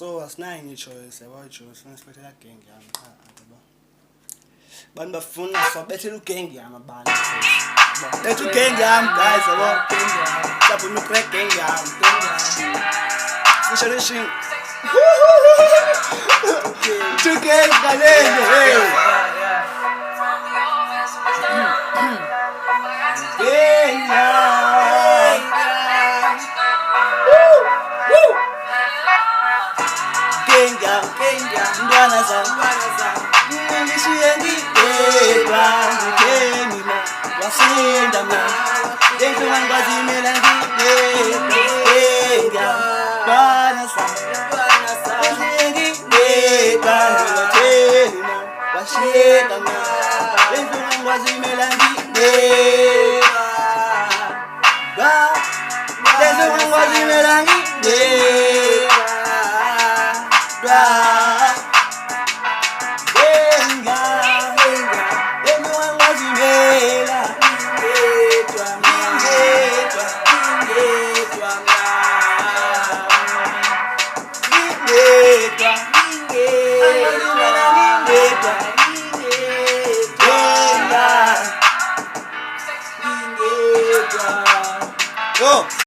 So asinayo ngichoice yabo sinesibethela gang yami cha yabo. Bantu bafuna sobethela ugang yami abantu. Let's gang yami guys yabo. Sabu no crack gang yami. Fushalishin. Two gang galenge hey. Ndwana zami ngishiye ngibedwa ngithemina wasinda mina ngeke ngazimela ngibedwa ndwana zami ngishiye ngibedwa ngithemina wasinda mina ngeke ngazimela ngibedwa ngeke ngazimela ngibedwa Go!